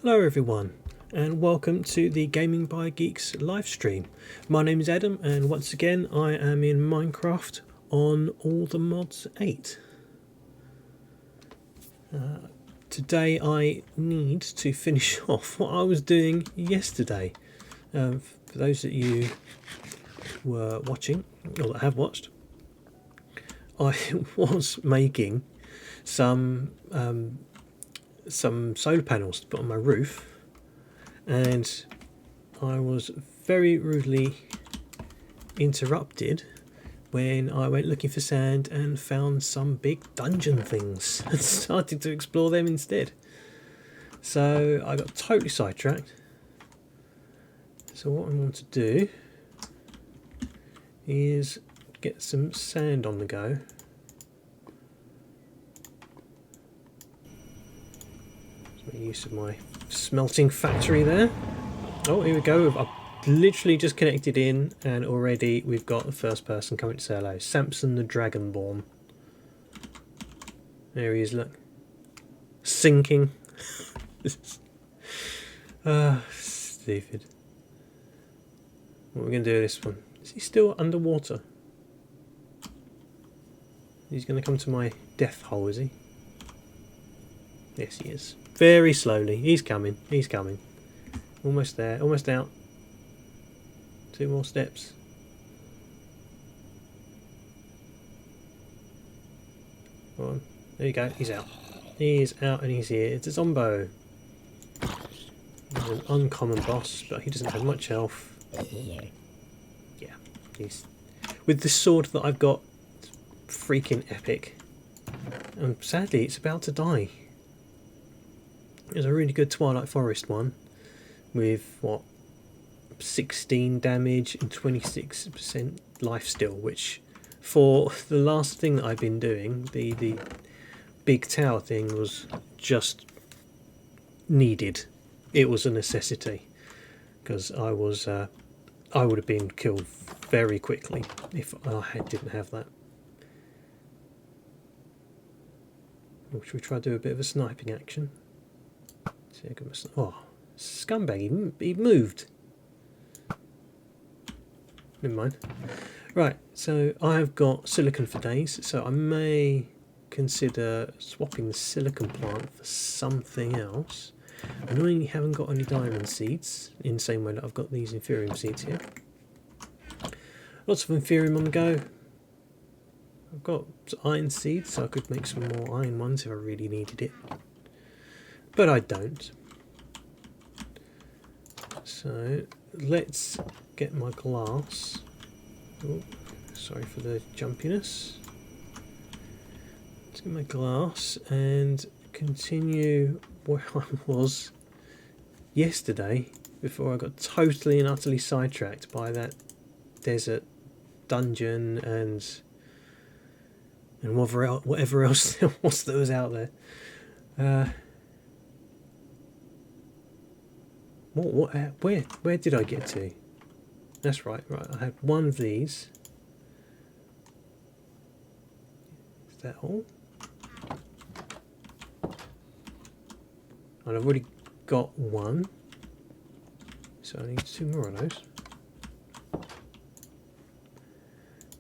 Hello everyone, and welcome to the Gaming by Geeks live stream. My name is Adam, and once again I am in Minecraft on All the Mods 8. Today I need to finish off what I was doing yesterday. For those that you were watching, or that have watched, I was making some solar panels to put on my roof, and I was very rudely interrupted when I went looking for sand and found some big dungeon things and started to explore them instead. So I got totally sidetracked. So what I want to do is get some sand on the go. Make use of my smelting factory there. Oh, here we go. I've literally just connected in, and already we've got the first person coming to say hello. Samson the Dragonborn. There he is, look. Sinking. Stupid. What are we going to do with this one? Is he still underwater? He's going to come to my death hole, is he? Yes, he is. Very slowly. He's coming. He's coming. Almost there. Almost out. 2 more steps. Come on. There you go. He's out. He's out and he's here. It's a Zombo. He's an uncommon boss, but he doesn't have much health. Yeah. He's... With this sword that I've got, it's freaking epic. And sadly, it's about to die. There's a really good Twilight Forest one with, what, 16 damage and 26% lifesteal, which for the last thing that I've been doing, the big tower thing, was just needed. It was a necessity, because I would have been killed very quickly if I didn't have that. Should we try to do a bit of a sniping action? Oh, scumbag, he moved. Never mind. Right, so I have got silicon for days, so I may consider swapping the silicon plant for something else. I annoyingly haven't got any diamond seeds, in the same way that I've got these inferium seeds here. Lots of inferium on the go. I've got iron seeds, so I could make some more iron ones if I really needed it. But I don't. So let's get my glass. Oh, sorry for the jumpiness. Let's get my glass and continue where I was yesterday before I got totally and utterly sidetracked by that desert dungeon and whatever else there was out there. Where did I get to? That's right, I had one of these. Is that all? And I've already got one, so I need 2 more of those.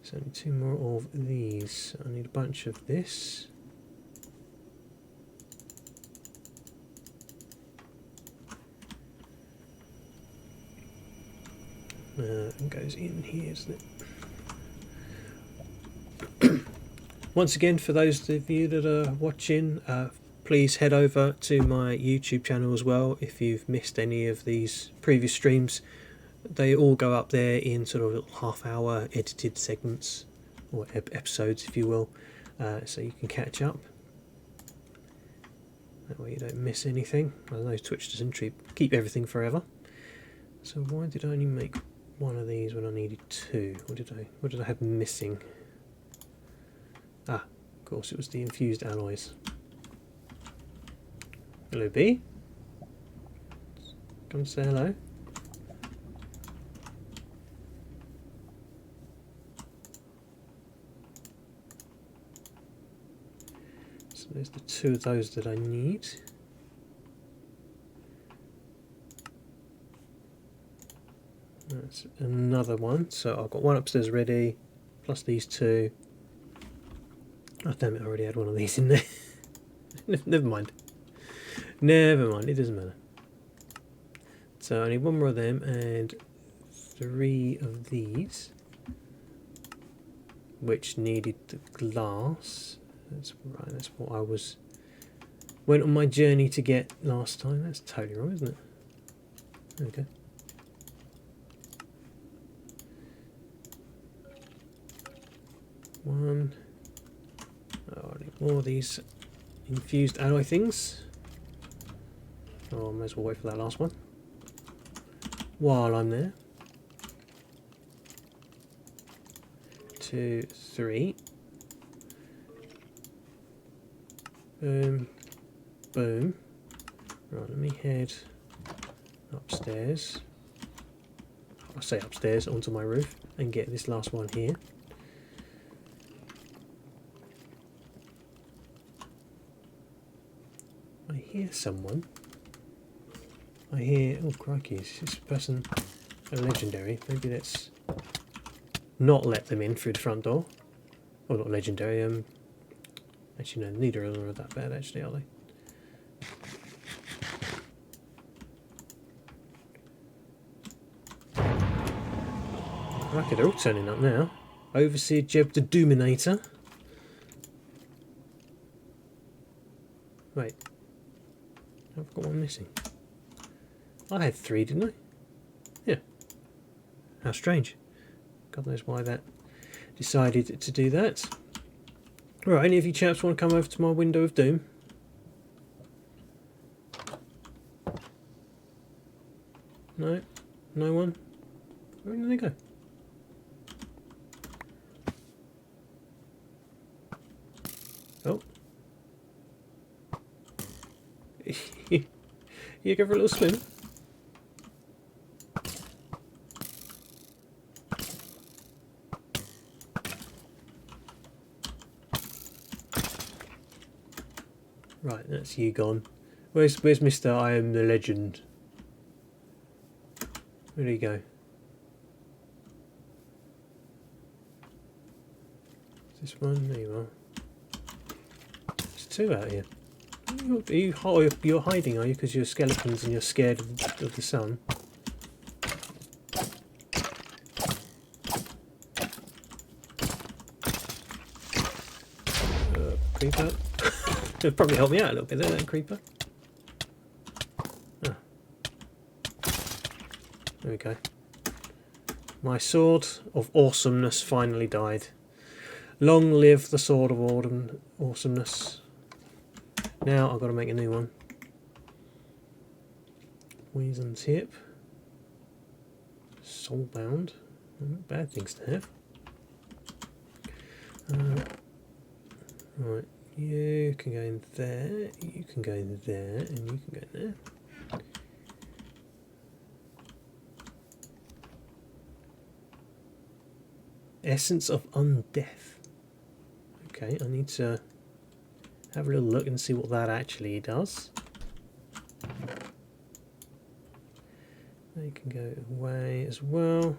So I need 2 more of these. I need a bunch of this. It goes in here, isn't it? Once again, for those of you that are watching, please head over to my YouTube channel as well if you've missed any of these previous streams. They all go up there in sort of little half-hour edited segments, or episodes if you will, so you can catch up. That way you don't miss anything. I know Twitch doesn't keep everything forever. So why did I only make one of these when I needed 2? What did I have missing? Ah, of course it was the infused alloys. Hello, bee. Come say hello. So there's the 2 of those that I need. That's another one. So I've got one upstairs ready, plus these two. Oh damn it! I already had one of these in there. Never mind. Never mind. It doesn't matter. So I need one more of them and 3 of these, which needed the glass. That's right. That's what I went on my journey to get last time. That's totally wrong, isn't it? There we go. One. Oh, I need more of these infused alloy things. Oh, I might as well wait for that last one. While I'm there. 2, 3. Boom. Boom. Right, let me head upstairs. I say upstairs, onto my roof, and get this last one here. I hear someone. I hear... Oh, crikey, is this person a legendary? Maybe let's not let them in through the front door. Well, not legendary, actually, no, neither of them are that bad, actually, are they? Crikey, they're all turning up now. Overseer Jeb the Doominator. Wait. I've got one missing. I had 3, didn't I? Yeah. How strange. God knows why that decided to do that. Right, any of you chaps want to come over to my window of doom? No? No one? Where did they go? Oh. You go for a little swim? Right, that's you gone. Where's Mr. I am the legend? Where do you go? Is this one? There you are. There's 2 out here. You're hiding, are you? Because you're skeletons and you're scared of the sun. Creeper. It'll probably help me out a little bit there, that creeper. Ah. There we go. My sword of awesomeness finally died. Long live the sword of awesomeness. Now I've got to make a new one. Poison tip. Soulbound. Not bad things to have. Right, you can go in there, you can go in there, and you can go in there. Essence of Undeath. Okay, I need to have a little look and see what that actually does. They can go away as well.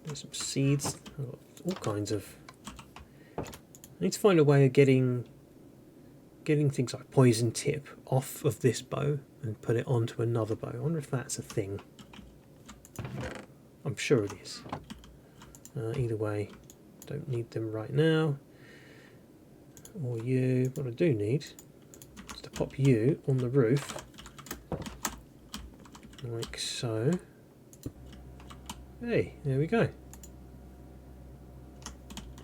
There's some seeds. I've got all kinds of... I need to find a way of getting things like poison tip off of this bow and put it onto another bow. I wonder if that's a thing. I'm sure it is. Either way, don't need them right now. Or you. What I do need is to pop you on the roof, like so. Hey, there we go.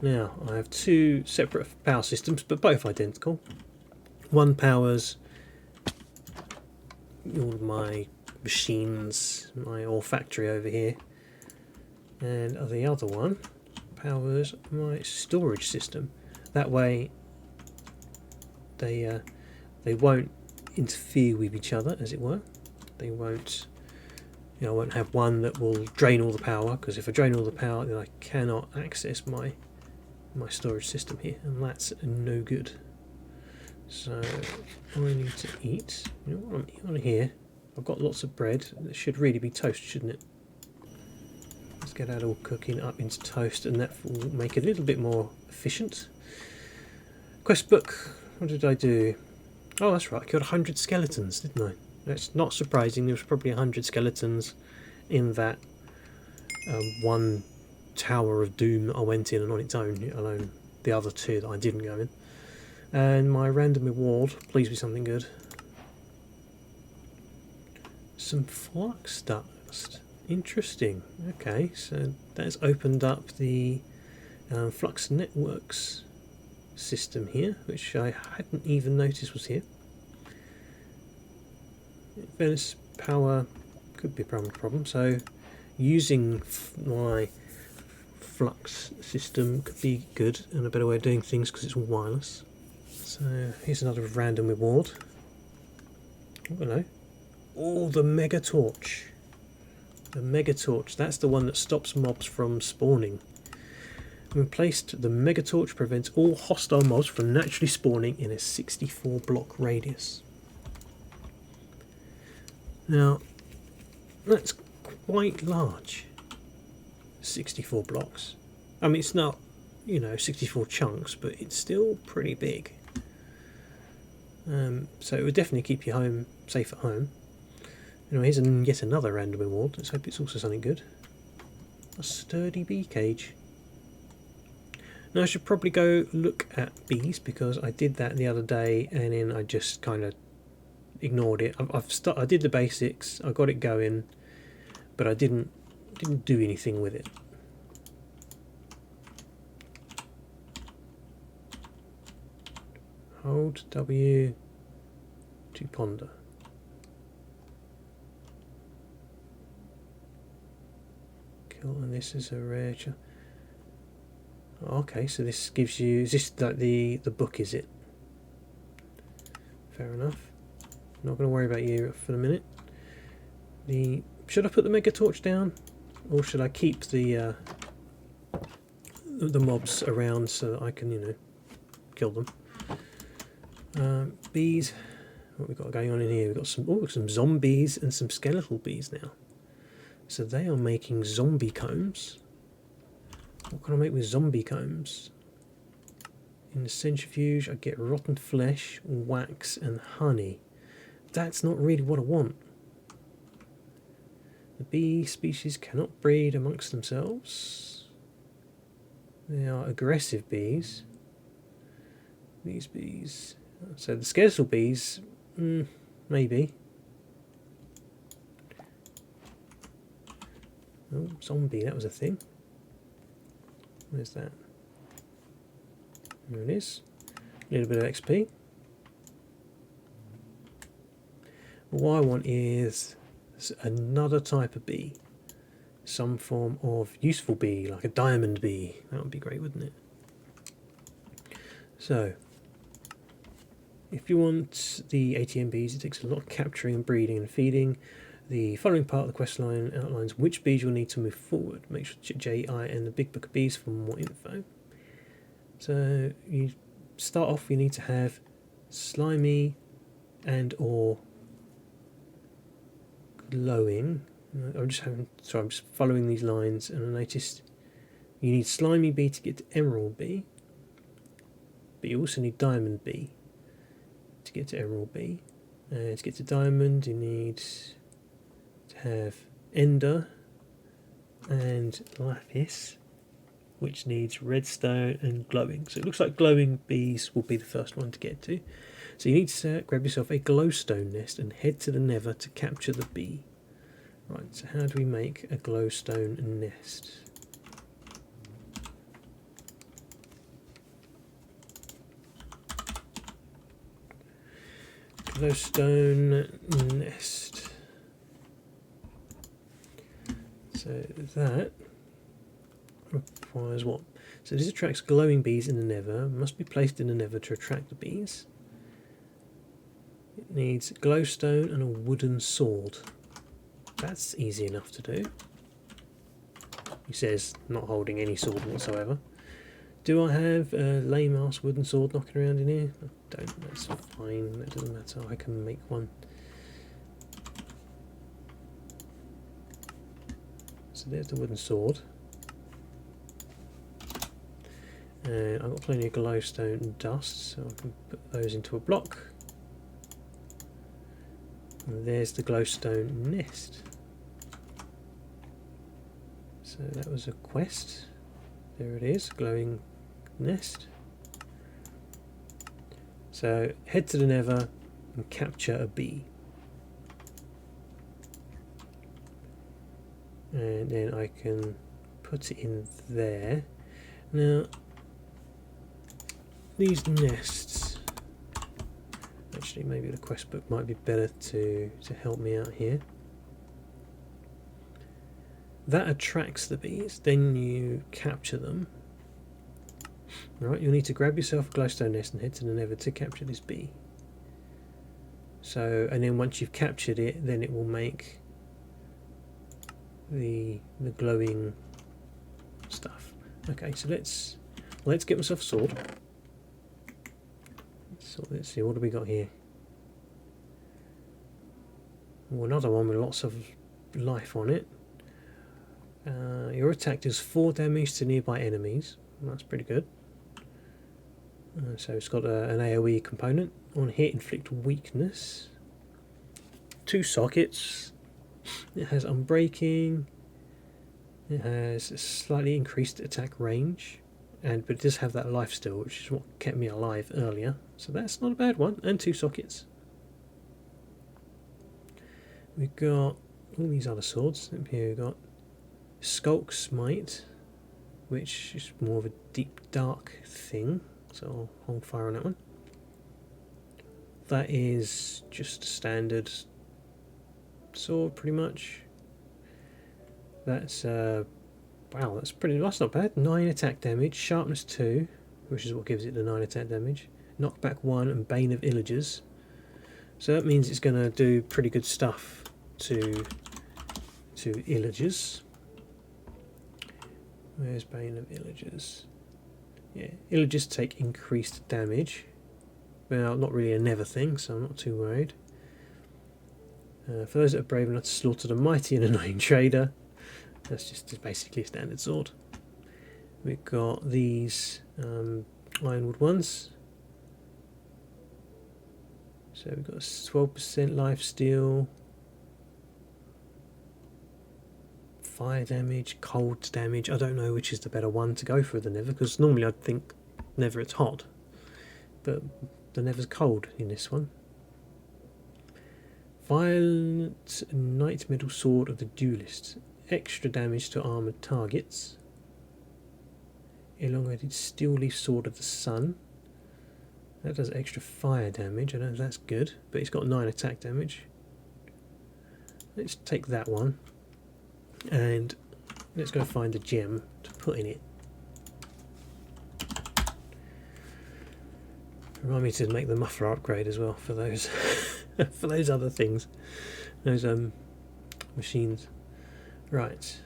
Now, I have 2 separate power systems, but both identical. One powers all of my machines, my ore factory over here, and the other one powers my storage system. That way they won't interfere with each other, as it were. They won't, I won't have one that will drain all the power, because if I drain all the power then I cannot access my storage system here, and that's no good. So I need to eat. You know what I'm eating on here? I've got lots of bread. That should really be toast, shouldn't it? Let's get that all cooking up into toast, and that will make it a little bit more efficient. Quest book. What did I do? Oh, that's right. I killed 100 skeletons, didn't I? That's not surprising. There was probably 100 skeletons in that one Tower of Doom that I went in and on its own, let alone the other two that I didn't go in. And my random reward, please be something good. Some flux dust. Interesting. Okay, so that's opened up the Flux Networks system here, which I hadn't even noticed was here. Venice power could be a problem, so using my flux system could be good and a better way of doing things because it's all wireless. So here's another random reward. I don't know. Oh, the mega torch. The mega torch, that's the one that stops mobs from spawning. When placed, the mega torch prevents all hostile mobs from naturally spawning in a 64 block radius. Now, that's quite large. 64 blocks. I mean, it's not, 64 chunks, but it's still pretty big. So it would definitely keep you home safe at home. Anyway, here's yet another random reward. Let's hope it's also something good. A sturdy bee cage. Now I should probably go look at bees because I did that the other day and then I just kind of ignored it. I did the basics. I got it going, but I didn't do anything with it. Hold W to ponder. Kill, and this is a rare. Okay, so this gives you. Is this like the book? Is it? Fair enough. Not going to worry about you for the minute. Should I put the mega torch down, or should I keep the mobs around so that I can kill them? Bees. What we got going on in here? We've got some zombies and some skeletal bees now. So they are making zombie combs. What can I make with zombie combs? In the centrifuge I get rotten flesh, wax and honey. That's not really what I want. The bee species cannot breed amongst themselves. They are aggressive bees. These bees. So the skeletal bees, maybe. Oh, zombie, that was a thing. Where's that? There it is. A little bit of XP. What I want is another type of bee. Some form of useful bee, like a diamond bee. That would be great, wouldn't it? So, if you want the ATM bees, it takes a lot of capturing and breeding and feeding. The following part of the quest line outlines which bees you'll need to move forward. Make sure to check JI and the Big Book of Bees for more info. So you start off, you need to have slimy and or glowing. I'm just following these lines and I noticed you need slimy bee to get to emerald bee, but you also need diamond bee to get to emerald bee. To get to diamond you need have ender and lapis, which needs redstone and glowing. So it looks like glowing bees will be the first one to get to. So you need to grab yourself a glowstone nest and head to the nether to capture the bee. Right, so how do we make a glowstone nest? Glowstone nest. So that requires what? So this attracts glowing bees in the nether, must be placed in the nether to attract the bees. It needs glowstone and a wooden sword. That's easy enough to do. He says, not holding any sword whatsoever. Do I have a lame ass wooden sword knocking around in here? I don't, that's fine, that doesn't matter, I can make one. So there's the wooden sword. And I've got plenty of glowstone dust, so I can put those into a block. And there's the glowstone nest. So that was a quest. There it is, glowing nest. So head to the Nether and capture a bee. And then I can put it in there. Now these nests, actually maybe the quest book might be better to help me out here. That attracts the bees, then you capture them. Right, you'll need to grab yourself a glowstone nest and head to the Nether to capture this bee. So, and then once you've captured it, then it will make the glowing stuff. Okay, so let's get myself a sword. So let's see, what do we got here? Oh, another one with lots of life on it. Your attack does 4 damage to nearby enemies. That's pretty good. So it's got an AoE component. On hit, inflict weakness. 2 sockets. It has unbreaking. It has a slightly increased attack range. But it does have that life steal, which is what kept me alive earlier. So that's not a bad one. And 2 sockets. We've got all these other swords. Up here we've got Skulk Smite, which is more of a deep dark thing, so I'll hold fire on that one. That is just a standard sword pretty much. That's wow, that's not bad. 9 attack damage, sharpness 2, which is what gives it the 9 attack damage, knockback 1 and bane of illagers. So that means it's going to do pretty good stuff to illagers. Where's bane of illagers? Yeah, illagers take increased damage. Well, not really a Nether thing, so I'm not too worried. For those that are brave enough to slaughter the mighty and annoying trader, that's just basically a standard sword. We've got these ironwood ones. So we've got 12% life steal, fire damage, cold damage. I don't know which is the better one to go for the Nether, because normally I'd think Nether it's hot, but the Nether's cold in this one. Violent Knight Middle Sword of the Duelist. Extra damage to armoured targets. Elongated Steel Leaf Sword of the Sun. That does extra fire damage. I don't know if that's good, but it's got 9 attack damage. Let's take that one. And let's go find a gem to put in it. Remind me to make the muffler upgrade as well for those for those other things, those machines. Right,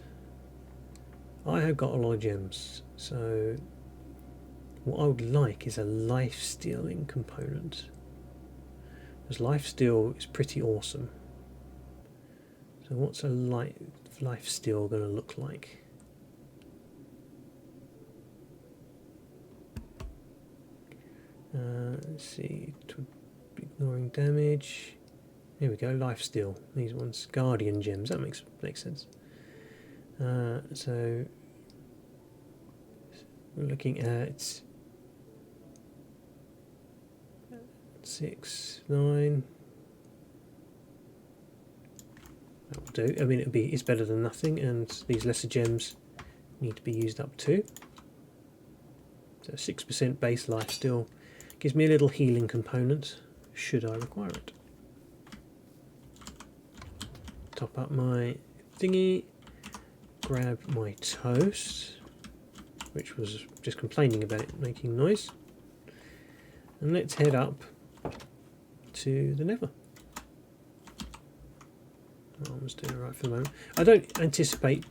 I have got a lot of gems, so what I would like is a life stealing component, because life steal is pretty awesome. So what's a life steal going to look like? Let's see, ignoring damage. Here we go, life steal. These ones, guardian gems. That makes sense. So we're looking at 6, 9. That'll do. I mean, it's better than nothing, and these lesser gems need to be used up too. So 6% base life steal gives me a little healing component should I require it. Top up my thingy, grab my toast, which was just complaining about it making noise, and let's head up to the Nether. I was doing alright for the moment. I don't anticipate,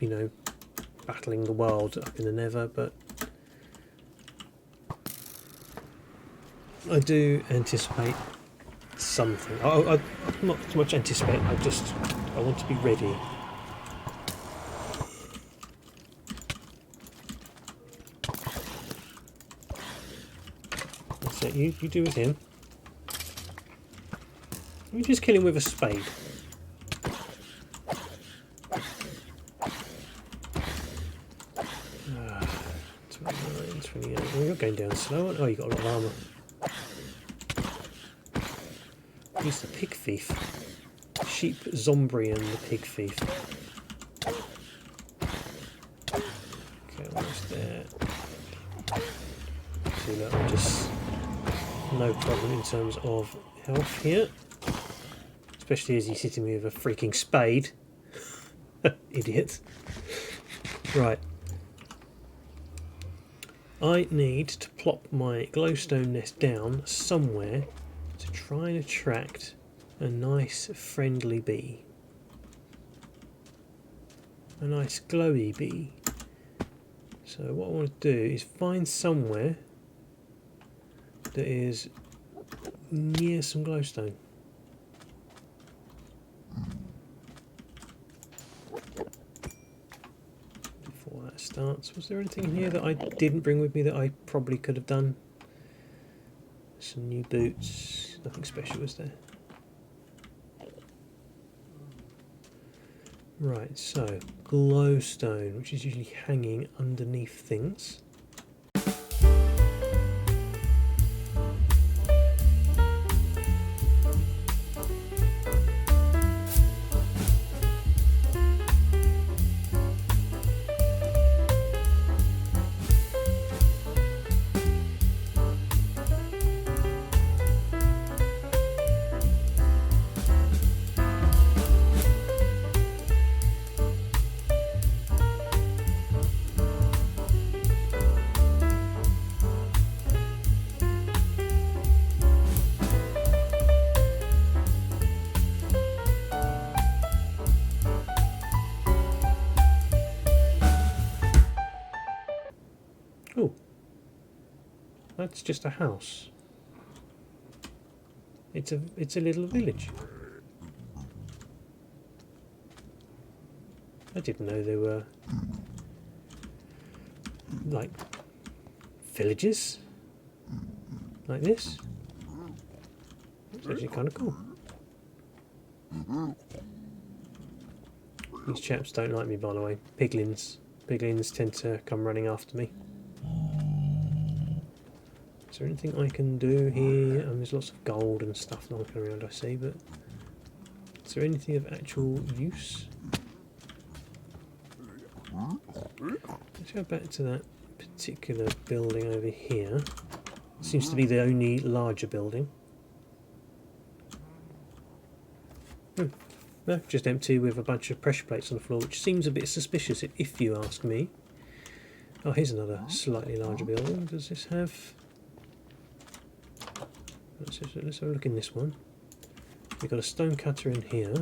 battling the world up in the Nether, but I do anticipate something. I not so much anticipate, I want to be ready. That's it, you do with him. You just kill him with a spade. 29, 28. Oh, you're going down slow. Oh, you got a lot of armour. He's the pig thief. Sheep Zombrian, the pig thief. Okay, almost there. See that I'm just no problem in terms of health here. Especially as he's hitting me with a freaking spade. Idiot. Right. I need to plop my glowstone nest down somewhere to try and attract a nice friendly bee. A nice glowy bee. So what I want to do is find somewhere that is near some glowstone. Before that starts, was there anything in here that I didn't bring with me that I probably could have done? Some new boots, nothing special was there. Right, so glowstone, which is usually hanging underneath things. Oh, that's just a house. It's a little village. I didn't know there were like villages like this. It's actually kind of cool. These chaps don't like me, by the way. Piglins. Piglins tend to come running after me. Is there anything I can do here? There's lots of gold and stuff knocking around, I see, but is there anything of actual use? Let's go back to that particular building over here. It seems to be the only larger building. No, just empty with a bunch of pressure plates on the floor, which seems a bit suspicious if you ask me. Oh, here's another slightly larger building. Does this have... Let's have a look in this one. We've got a stone cutter in here.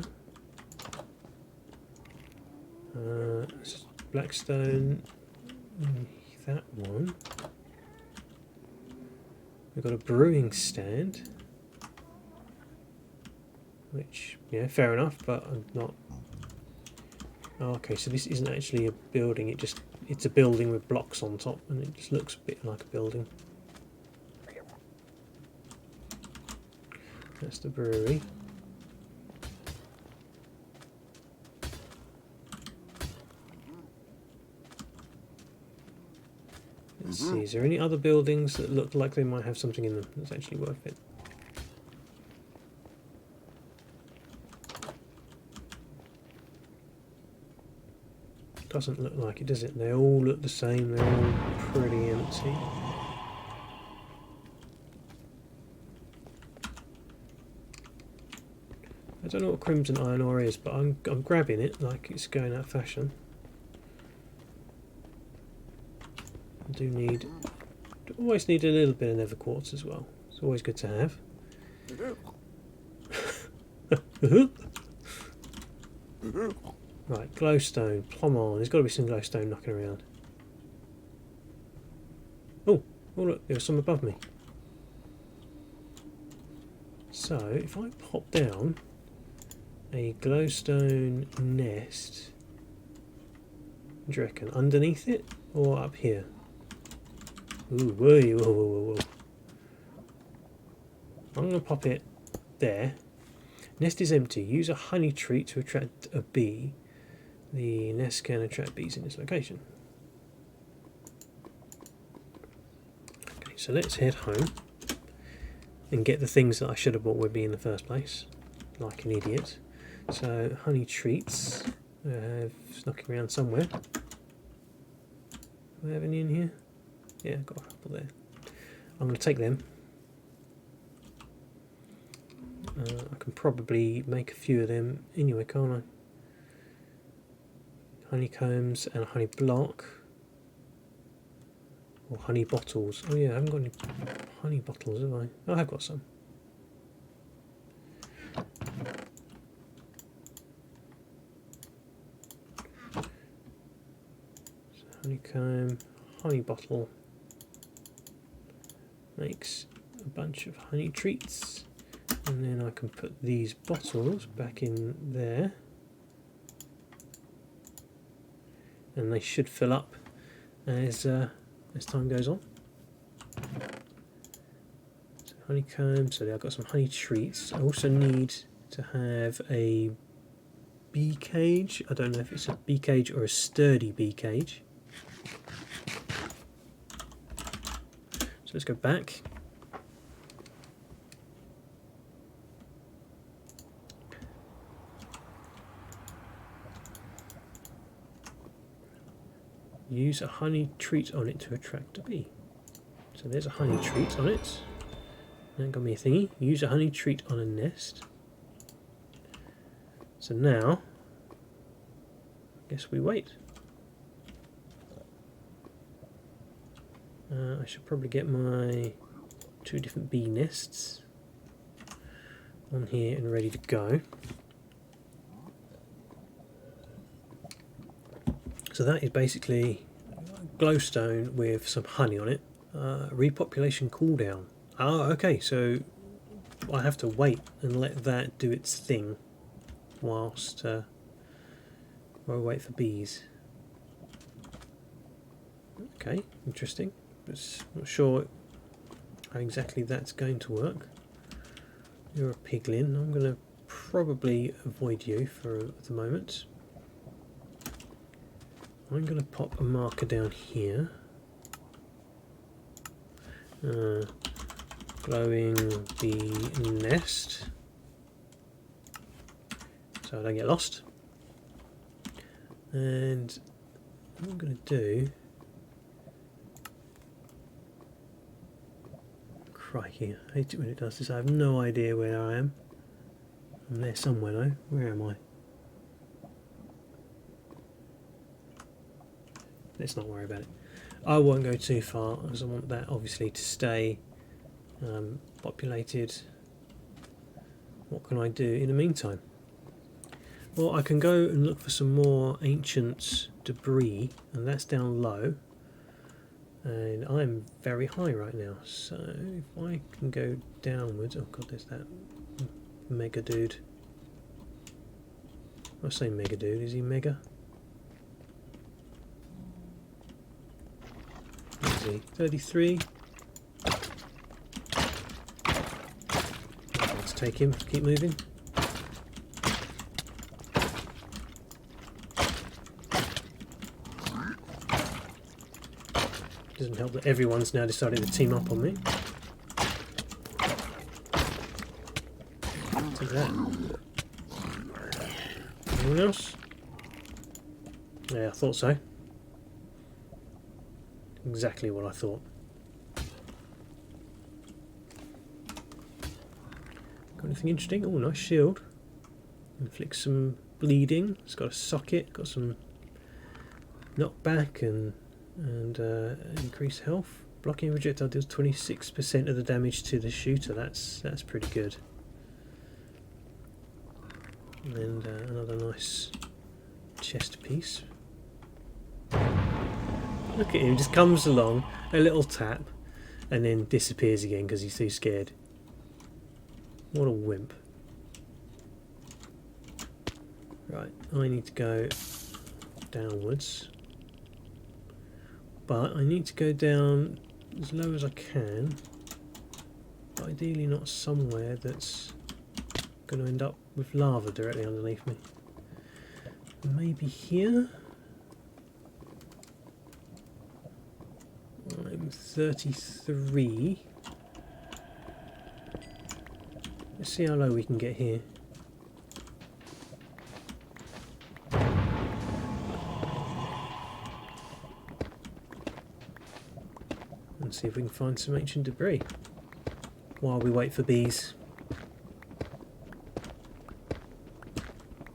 Blackstone. That one. We've got a brewing stand. Which, yeah, fair enough, but I'm not... Oh, okay, so this isn't actually a building, it's a building with blocks on top, and it just looks a bit like a building. That's the brewery. Let's see, is there any other buildings that look like they might have something in them that's actually worth it? Doesn't look like it, does it? They all look the same, they're all pretty empty. I don't know what crimson iron ore is, but I'm grabbing it like it's going out of fashion. I always need a little bit of nether quartz as well. It's always good to have. Right, glowstone, plumb on. There's got to be some glowstone knocking around. Oh, look, there was some above me. So if I pop down a glowstone nest, do you reckon underneath it or up here? Ooh, whoa, whoa, whoa, whoa, whoa. I'm going to pop it there. Nest is empty. Use a honey treat to attract a bee. The nest can attract bees in this location. Okay, so let's head home and get the things that I should have bought with me in the first place, like an idiot. So honey treats, knocking around somewhere. Do I have any in here? Yeah, I've got a couple there. I'm going to take them. I can probably make a few of them anyway, can't I? Honeycombs and a honey block. Or honey bottles. Oh yeah, I haven't got any honey bottles, have I? Oh, I have got some. So honeycomb, honey bottle. Makes a bunch of honey treats. And then I can put these bottles back in there. And they should fill up as time goes on. So honeycomb, so I've got some honey treats. I also need to have a bee cage. I don't know if it's a bee cage or a sturdy bee cage. So let's go back. Use a honey treat on it to attract a bee. So there's a honey treat on it. That got me a thingy. Use a honey treat on a nest. So now, I guess we wait. I should probably get my 2 different bee nests on here and ready to go. So that is basically glowstone with some honey on it. Repopulation cooldown. Ah, okay, so I have to wait and let that do its thing whilst while I wait for bees. Okay, interesting. But not sure how exactly that's going to work. You're a piglin. I'm going to probably avoid you for the moment. I'm going to pop a marker down here. Glowing bee nest. So I don't get lost. And what I'm going to do... Crikey, I hate it when it does this. I have no idea where I am. I'm there somewhere though. Where am I? Let's not worry about it. I won't go too far because I want that obviously to stay populated. What can I do in the meantime? Well, I can go and look for some more ancient debris, and that's down low. And I'm very high right now, so if I can go downwards... Oh god, there's that mega dude. I say mega dude, is he mega? What is he? 33? Let's take him, keep moving. Doesn't help that everyone's now decided to team up on me. Take that. Anyone else? Yeah, I thought so. Exactly what I thought. Got anything interesting? Oh, nice shield. Inflicts some bleeding. It's got a socket, got some knockback and increased health. Blocking projectile deals 26% of the damage to the shooter. That's pretty good. And another nice chest piece. Look at him, just comes along, a little tap, and then disappears again because he's too scared. What a wimp. Right, I need to go downwards. But I need to go down as low as I can. Ideally not somewhere that's going to end up with lava directly underneath me. Maybe here? I'm 33. Let's see how low we can get here. And see if we can find some ancient debris while we wait for bees.